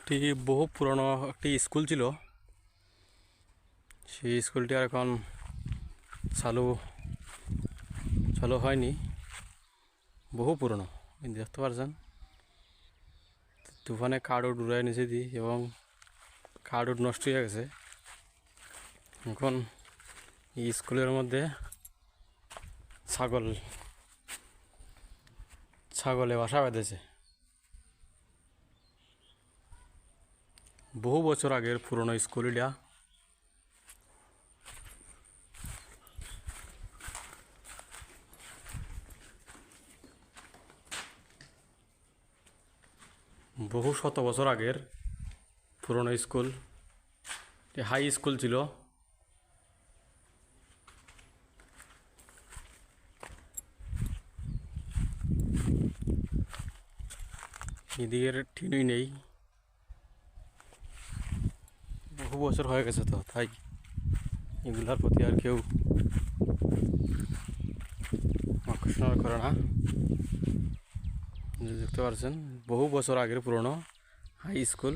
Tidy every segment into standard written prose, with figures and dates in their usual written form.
এটি বহু পুরনো একটি স্কুল ছিল। সেই স্কুলটি আর এখন চালু চালু হয়নি, বহু পুরনো। দেখতে পাচ্ছেন তুফানে কার্ডউড উড়াই নিচে দিই এবং কার্ডউড নষ্ট হয়ে গেছে। এখন এই স্কুলের মধ্যে ছাগলে বাসা বেঁধেছে। বহু বছর আগের পুরনো স্কুল এটা। বহু শত বছর আগের পুরনো স্কুল, হাই স্কুল ছিল। এদিকের টিনুই নেই, বহু বছর হয়ে গেছে, তো তাই এগুলার প্রতি আর কেউ আকর্ষণ করে না। দেখতে পাচ্ছেন বহু বছর আগের পুরনো হাই স্কুল,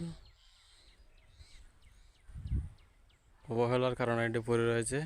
অবহেলার কারণে এটি পড়ে রয়েছে।